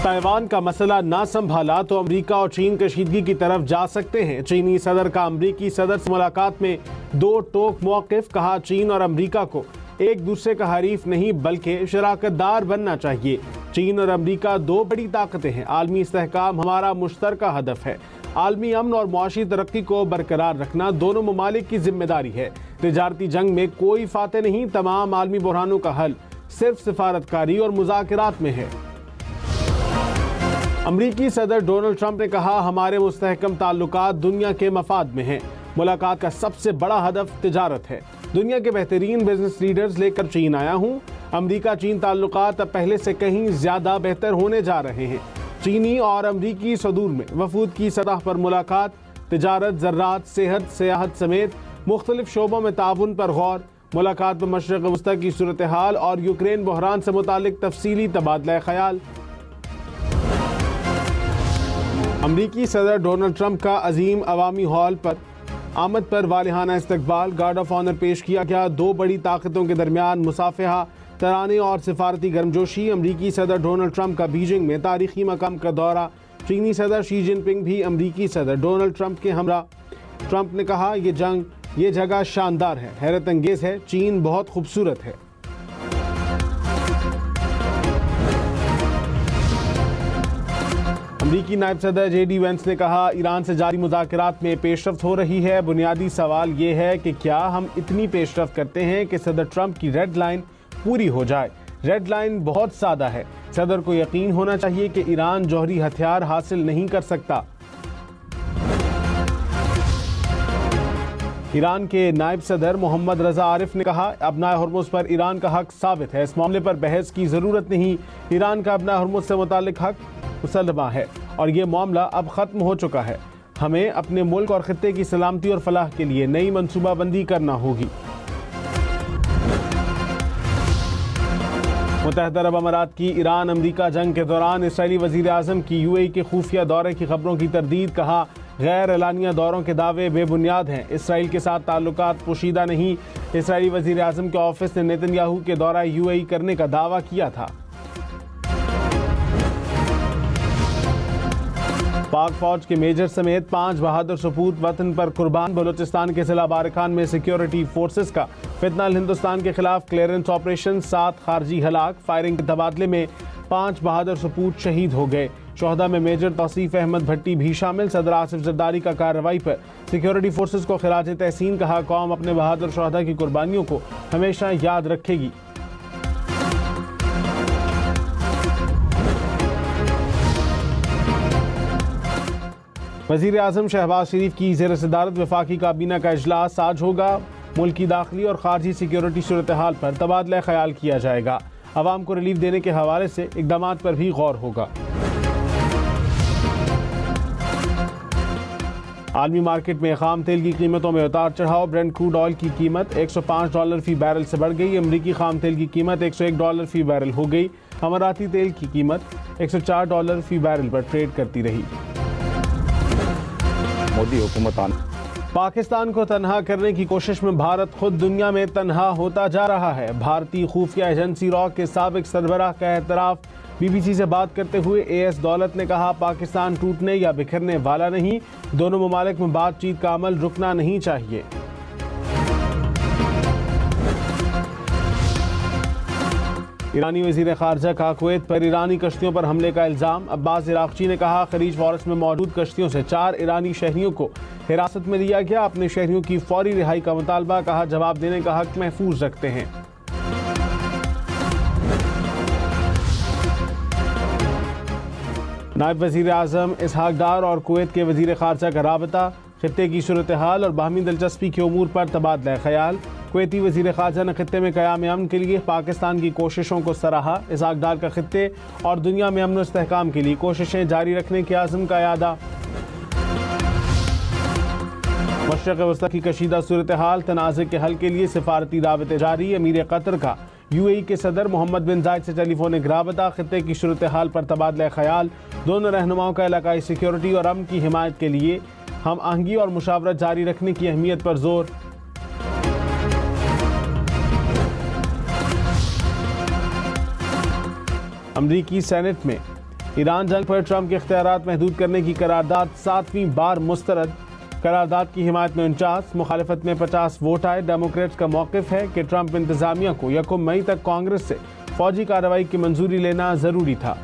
Taiwan का मसला ना संभाला तो अमेरिका और चीन कशीदगी की तरफ जा सकते हैं। चीनी सदर का अमेरिकी सदर से मुलाकात में दो टोक मौक़िफ़। कहा, चीन और अमेरिका को एक दूसरे का हरीफ नहीं बल्कि शराकतदार बनना चाहिए। चीन और अमेरिका दो बड़ी ताकतें हैं। आलमी इस्तेहकाम हमारा मुश्तरका हदफ है। आलमी अमन और मुआशी तरक्की को बरकरार रखना दोनों ममालिक की जिम्मेदारी है। तिजारती जंग में कोई फाते नहीं। तमाम आलमी बुरहानों का हल सिर्फ सिफारतकारी और मुज़ाकरात में है। अमरीकी सदर डोनाल्ड ट्रंप ने कहा, हमारे मुस्तहकम ताल्लुकात दुनिया के मफाद में हैं। मुलाकात का सबसे बड़ा हदफ तिजारत है। दुनिया के बेहतरीन बिजनेस लीडर्स लेकर चीन आया हूँ। अमरीका चीन ताल्लुकात अब पहले से कहीं ज़्यादा बेहतर होने जा रहे हैं। चीनी और अमरीकी सदूर में वफूद की सतह पर मुलाकात, तिजारत, ज़र्रात, सेहत, सियाहत समेत मुख्तलिफ शोबों में ताउन पर गौर। मुलाकात में मशरिक़ वस्ता की सूरत हाल और यूक्रेन बहरान से मुतालिक तफसीली तबादला ख्याल। अमरीकी सदर डोनाल्ड ट्रंप का अजीम अवामी हॉल पर आमद पर वालिहाना इस्तकबाल, गार्ड ऑफ ऑनर पेश किया गया। दो बड़ी ताकतों के दरमियान मुसाफिहा, तराने और सिफारती गर्मजोशी। अमरीकी सदर डोनाल्ड ट्रंप का बीजिंग में तारीखी मकाम का दौरा। चीनी सदर शी जिनपिंग भी अमरीकी सदर डोनाल्ड ट्रंप के हमरा। ट्रंप ने कहा, ये जगह शानदार है, हैरत अंगेज है। चीन बहुत खूबसूरत है। अमरीकी नायब सदर JD वेंस ने कहा, ईरान से जारी मुज़ाकरात में पेशरफ्त हो रही है। बुनियादी सवाल ये है कि क्या हम इतनी पेशरफ्त करते हैं कि सदर ट्रंप की रेड लाइन पूरी हो जाए। रेड लाइन बहुत सादा है। सदर को यकीन होना चाहिए कि ईरान जौहरी हथियार हासिल नहीं कर सकता। ईरान के नायब सदर मोहम्मद रजा आरिफ ने कहा, अपना हुर्मुज़ पर ईरान का हक साबित है। इस मामले पर बहस की ज़रूरत नहीं। ईरान का अपना हुर्मुज़ से मुतालिक हक मुसल्लमा है और ये मामला अब ख़त्म हो चुका है। हमें अपने मुल्क और ख़ित्ते की सलामती और फलाह के लिए नई मनसूबाबंदी करना होगी। मुत्तहिदा अरब अमारात की ईरान अमरीका जंग के दौरान इसराइली वज़ीर आज़म की UAE के खुफिया दौरे की खबरों की तरदीद। कहा, गैर एलानिया दौरों के दावे बेबुनियाद हैं। इसराइल के साथ ताल्लुकात पोशीदा नहीं। इसराइली वज़ीर आज़म के ऑफिस ने नेतन्याहू के दौरा UAE करने का दावा किया था। पाक फौज के मेजर समेत 5 बहादुर सपूत वतन पर कुर्बान। बलूचिस्तान के जिला बारखान में सिक्योरिटी फोर्सेस का फितनल हिंदुस्तान के खिलाफ क्लियरेंस ऑपरेशन, 7 खारजी हलाक। फायरिंग के तबादले में 5 बहादुर सपूत शहीद हो गए। शोहदा में मेजर तौसीफ अहमद भट्टी भी शामिल। सदर आसिफ जरदारी का कार्रवाई पर सिक्योरिटी फोर्सेस को खिराज तहसीन। कहा, कौम अपने बहादुर शोहदा की कुर्बानियों को हमेशा याद रखेगी। वज़ीर आज़म शहबाज शरीफ की ज़ेर सदारत वफाकी काबीना का इजलास आज होगा। मुल्क की दाखिली और खारजी सिक्योरिटी सूरत हाल पर तबादला ख्याल किया जाएगा। आवाम को रिलीफ देने के हवाले से इक़दामात पर भी गौर होगा। आलमी मार्केट में खाम तेल की कीमतों में उतार चढ़ाव। ब्रेंट क्रूड ऑयल की कीमत $105 फी बैरल से बढ़ गई। अमरीकी खाम तेल की कीमत $101 फी बैरल हो गई। अमाराती तेल की कीमत $104 फी बैरल पर ट्रेड करती रही। मोदी हुकूमत पाकिस्तान को तनहा करने की कोशिश में भारत खुद दुनिया में तनहा होता जा रहा है। भारतीय खुफिया एजेंसी रॉ के साबिक सरबराह का एतराफ़। BBC से बात करते हुए AS दौलत ने कहा, पाकिस्तान टूटने या बिखरने वाला नहीं। दोनों ममालिक में बातचीत का अमल रुकना नहीं चाहिए। ईरानी वज़ीर ख़ारजा का कुवैत पर ईरानी कश्तियों पर हमले का इल्ज़ाम। अब्बास इराक़ची ने कहा, खलीज फ़ारस में मौजूद कश्तियों से 4 ईरानी शहरियों को हिरासत में लिया गया। अपने शहरियों की फौरी रिहाई का मुतालबा। कहा, जवाब देने का हक महफूज रखते हैं। नायब वज़ीर आज़म इसहाक डार और कुवैत के वज़ीर ख़ारजा का राबता। खित्ते की सूरत हाल और बाहमी दिलचस्पी के उमूर पर तबादला ख्याल। कुवैती वज़ीर ख़ारजा ने खित्ते में क़याम अमन के लिए पाकिस्तान की कोशिशों को सराहा। इसहाक डार का खित्ते और दुनिया में अमन इस्तेहकाम के लिए कोशिशें जारी रखने के आज़म का यादा। मशरिक़ वस्ता की कशीदा सूरत हाल, तनाज़े के हल के लिए सिफारती दावतें जारी। अमीर कतर का UAE के सदर मोहम्मद बिन जायद से टेलीफोनिक राबता। खित्ते की सूरत हाल पर तबादला ख्याल। दोनों रहनुमाओं का इलाकाई सिक्योरिटी और अमन की हिमायत के लिए हम आहंगी और मुशावरत जारी रखने की अहमियत पर जोर। अमरीकी सेनेट में ईरान जंग पर ट्रंप के इख्तियारात महदूद करने की करारदाद 7वीं बार मुस्तरद। करारदाद की हिमायत में 49, मुखालिफत में 50 वोट आए। डेमोक्रेट्स का मौक़िफ़ है कि ट्रंप इंतजामिया को 1 मई तक कांग्रेस से फौजी कार्रवाई की मंजूरी लेना जरूरी था।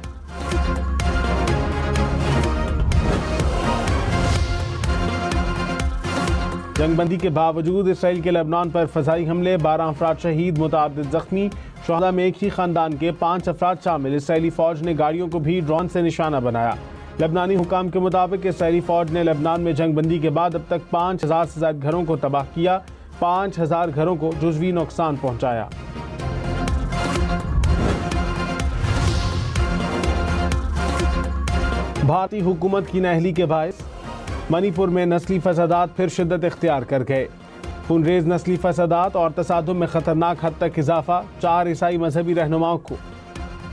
जंगबंदी के बावजूद इसराइल के लेबनान पर फ़ज़ाई हमले, 12 अफराद शहीद, मुतअद्दिद ज़ख्मी। शुहदा में एक ही ख़ानदान के 5 अफराद शामिल। इसराइली फ़ौज ने गाड़ियों को भी ड्रोन से निशाना बनाया। लेबनानी हुकाम के मुताबिक इसराइली फ़ौज ने लेबनान में जंगबंदी के बाद अब तक 5000 से ज़्यादा घरों को तबाह किया, 5000 घरों को जुज़वी नुकसान पहुँचाया। भारतीय हुकूमत की नाअहली के बायस मणिपुर में नस्ली फसादात फिर शिद्दत इख्तियार कर गए। खूनरेज नस्ली फसादात और तसादुम में खतरनाक हद तक इजाफा। 4 ईसाई मजहबी रहनुमाओं को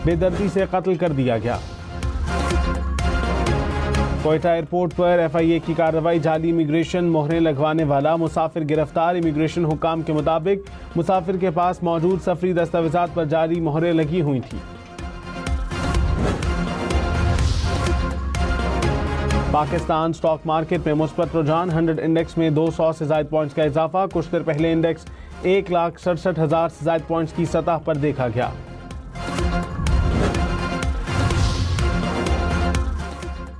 बेदर्दी से कत्ल कर दिया गया। कोयटा एयरपोर्ट पर FIA की कार्रवाई जाली। इमिग्रेशन मोहरें लगवाने वाला मुसाफिर गिरफ्तार। इमिग्रेशन हुकाम के मुताबिक मुसाफिर के पास मौजूद सफरी दस्तावेजात पर जाली मोहरें लगी हुई थी। पाकिस्तान स्टॉक मार्केट में मुस्बत रुझान। 100 इंडेक्स में 200 से ज़ायद पॉइंट्स का इजाफा। कुछ देर पहले इंडेक्स 1,67,000 से ज़ायद पॉइंट्स की सतह पर देखा गया।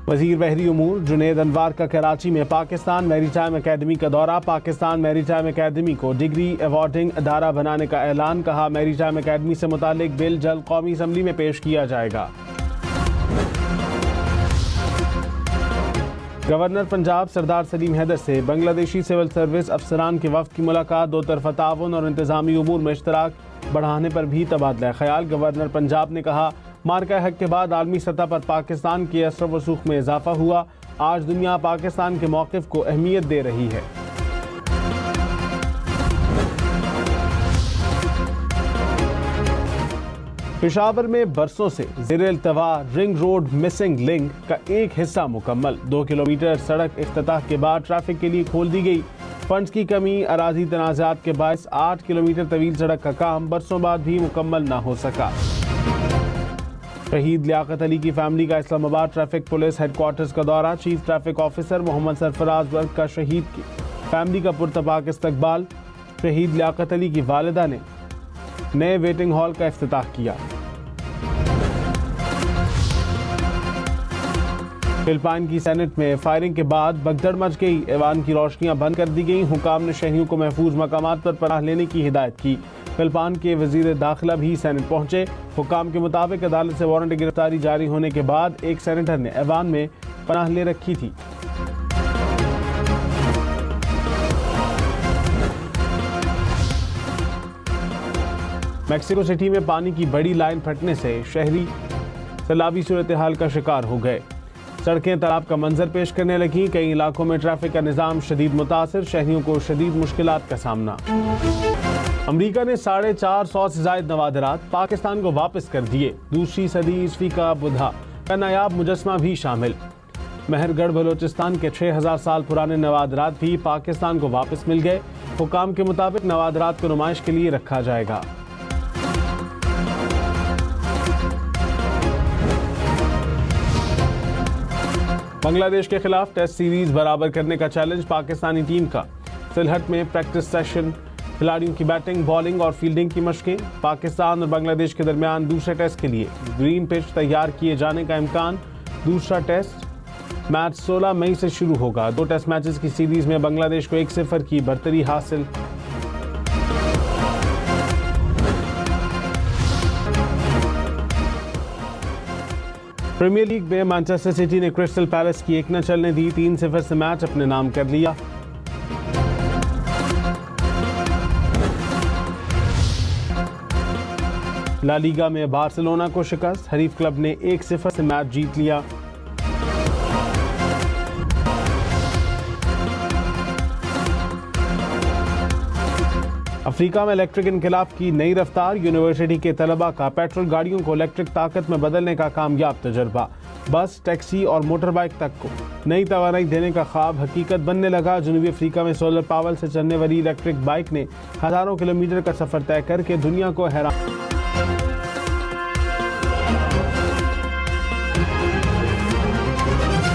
वजीर बहरी उमूर जुनैद अनवार का कराची में पाकिस्तान मैरीटाइम अकेडमी का दौरा। पाकिस्तान मैरीटाइम अकेडमी को डिग्री अवार्डिंग अदारा बनाने का ऐलान। कहा, मैरीटाइम अकेडमी से मुतालिक बिल जल्द कौमी असम्बली में पेश किया जाएगा। गवर्नर पंजाब सरदार सलीम हैदर से बांग्लादेशी सिविल सर्विस अफसरान के वफ्द की मुलाकात। 2 तरफ़ा ताउन और इंतजामी उमूर में इश्तराक बढ़ाने पर भी तबादला ख्याल। गवर्नर पंजाब ने कहा, मार्का हक के बाद आलमी सतह पर पाकिस्तान के असर व रसूख में इजाफा हुआ। आज दुनिया पाकिस्तान के मौक़िफ़ को अहमियत दे रही है। पेशावर में बरसों से ज़ेर-ए-इल्तवा रिंग रोड मिसिंग लिंक का एक हिस्सा मुकम्मल। 2 किलोमीटर सड़क इफ्तिताह के बाद ट्रैफिक के लिए खोल दी गई। फंड्स की कमी, अराजी तनाज़ात के बायस 8 किलोमीटर तवील सड़क का काम बरसों बाद भी मुकम्मल न हो सका। शहीद लियाकत अली की फैमिली का इस्लामाबाद ट्रैफिक पुलिस हेडक्वार्टर्स का दौरा। Chief traffic officer Mohammad Sarfaraz वर्क का शहीद की फैमिली का पुरतपाक इस्तकबाल। शहीद लियाकत अली की वालिदा ने नए वेटिंग हॉल का इफ्तिताह किया। फिलिपाइन की सेनेट में फायरिंग के बाद भगदड़ मच गई। ऐवान की रोशनियां बंद कर दी गई। हुकाम ने शहरियों को महफूज मकामात पर पनाह लेने की हिदायत की। फिलिपाइन के वजीर दाखिला भी सेनेट पहुंचे। हुकाम के मुताबिक अदालत से वारंट गिरफ्तारी जारी होने के बाद एक सेनेटर ने ऐवान में पनाह ले रखी थी। मैक्सिको सिटी में पानी की बड़ी लाइन फटने से शहरी सैलाबी सूरत हाल का शिकार हो गए। सड़कें तालाब का मंजर पेश करने लगी। कई इलाकों में ट्रैफिक का निज़ाम शदीद मुतासिर। शहरियों को शदीद मुश्किलात का सामना। अमरीका ने 450 से ज़ायद नवादरात पाकिस्तान को वापस कर दिए। दूसरी सदी ईस्वी का बुधा का नायाब मुजस्मा भी शामिल। महरगढ़ बलोचिस्तान के 6000 साल पुराने नवादरात भी पाकिस्तान को वापस मिल गए। हुकाम के मुताबिक नवादरात को नुमाइश के लिए रखा जाएगा। बांग्लादेश के खिलाफ टेस्ट सीरीज बराबर करने का चैलेंज पाकिस्तानी टीम का। सिलहट में प्रैक्टिस सेशन, खिलाड़ियों की बैटिंग, बॉलिंग और फील्डिंग की मशकें। पाकिस्तान और बांग्लादेश के दरमियान दूसरे टेस्ट के लिए ग्रीन पिच तैयार किए जाने का इम्कान। दूसरा टेस्ट मैच 16 मई से शुरू होगा। 2 टेस्ट मैचेस की सीरीज में बांग्लादेश को 1-0 की बढ़तरी हासिल। प्रीमियर लीग में मैनचेस्टर सिटी ने क्रिस्टल पैलेस की 1 न चलने दी। 3-0 से मैच अपने नाम कर लिया। ला लीगा में बार्सिलोना को शिकस्त। हरीफ क्लब ने 1-0 से मैच जीत लिया। अफ्रीका में इलेक्ट्रिक इनकलाब की नई रफ्तार। यूनिवर्सिटी के तलबा का पेट्रोल गाड़ियों को इलेक्ट्रिक ताकत में बदलने का कामयाब तजर्बा। बस, टैक्सी और मोटर बाइक तक को नई तवानाई देने का ख्वाब हकीकत बनने लगा। जनूबी अफ्रीका में सोलर पावर से चलने वाली इलेक्ट्रिक बाइक ने हजारों किलोमीटर का सफर तय करके दुनिया को हैरान